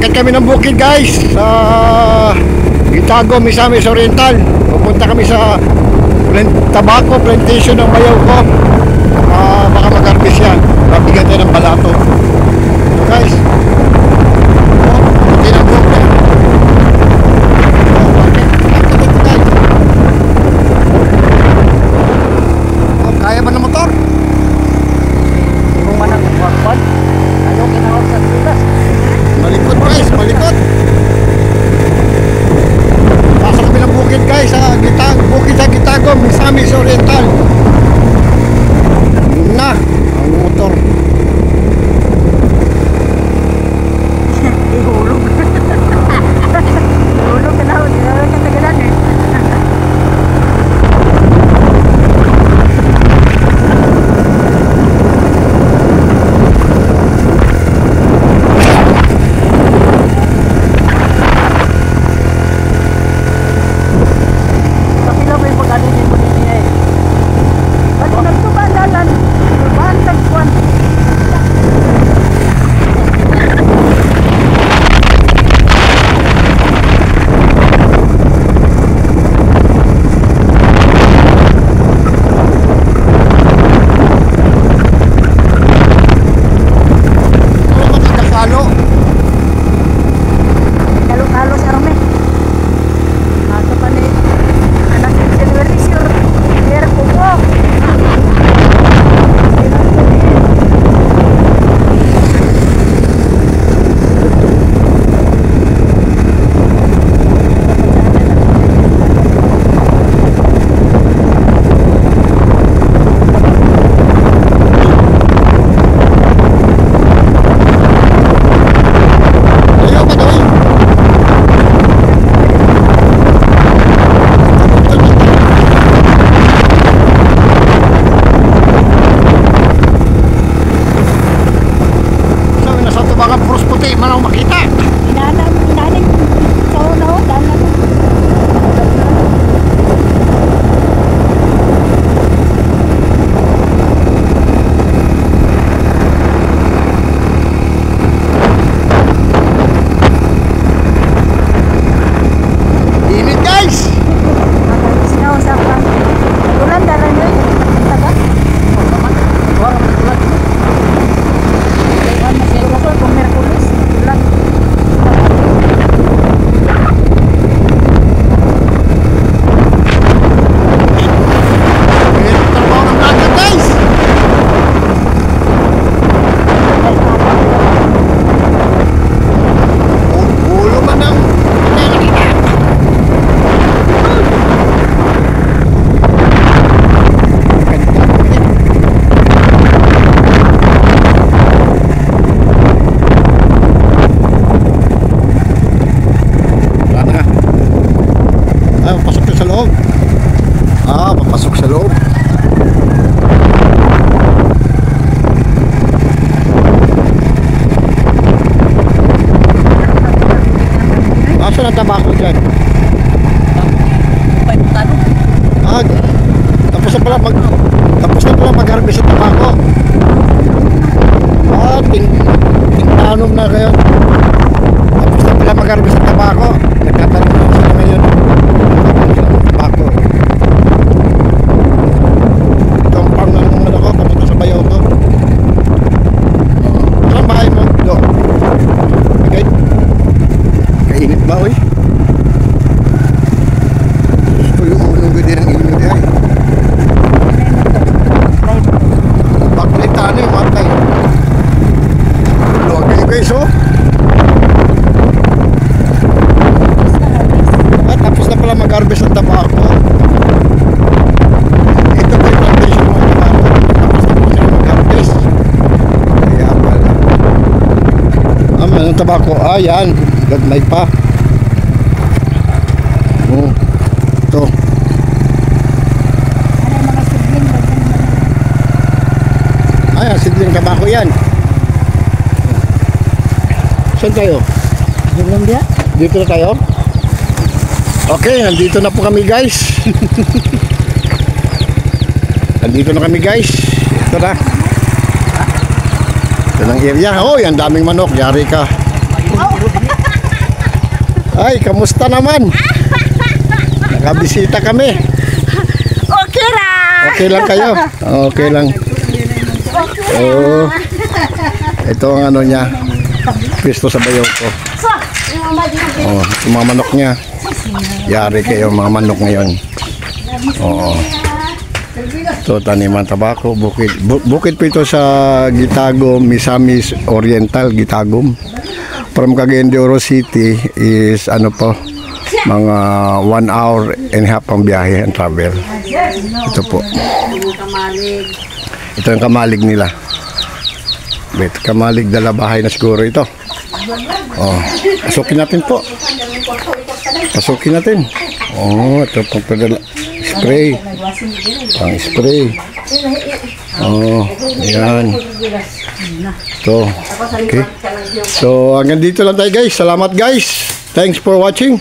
Akit kami ng bukid guys sa Itago, Misamis Oriental. Pupunta kami sa tobacco plantation ng bayaw ko. Baka mag-harvest yan. Mabigyan tayo ng balato. So guys, hindi ng bukid. Kaya ba ng motor? Rumanan ng wakwan. Ayaw kinawag sa tulas. Malikot guys, malikot. Nasa kami ng bukid guys sa bukid sa Itago, Misamis Oriental. Yun na ang motor. Ihulog. Ihulog ka na. Ihulog ka tagalan eh. Papasok sa loob. Asan ang tabako dyan? Tapos na pala mag-harvest sa tabako. Tingtanom na kayo. Tapos na pala mag-harvest sa tabako. Nagtatanong na sila ngayon. Tabako. Init ba oy? Gusto yung ulo gede ng init ay. Paglitan eh, matay. Luwag kayo guys oh. Tapos na pala mag-harvest ang tabako. Ito ba yung plantation ng tabako? Tapos na pala sila mag-harvest. Kaya pala. Ang tabako, yan. Gagmay pa. Oh, ito. Ay, sidling tabako yan. Saan tayo? Dito na tayo? Okay, nandito na po kami guys. Nandito na kami guys. Ito na. Ito ng area. Oh, yan daming manok. Yari ka. Ay, kamusta naman? Nakabisita kami. Okay lang. Okay lang kayo? Okay lang. Oh, ito ang ano niya. Pisto sa bayaw ko. Oh, yung mga manok niya. Yari kayo mga manok ngayon. Oo. Ito taniman tabako. Bukid po ito sa Gitagum, Misamis Oriental, Gitagum. From Cagayan de Oro City is ano po, mga 1 hour and a half ang biyahe and travel. Ito po. Ito yung kamalig nila. Wait, kamalig dalabahay na siguro ito. Oh, pasukin natin po. Pasukin natin. Oh, ito pang padala. Spray. Pang spray. Oh, yan. Ito. Okay. So, hanggang dito lang tayo guys. Salamat guys. Thanks for watching.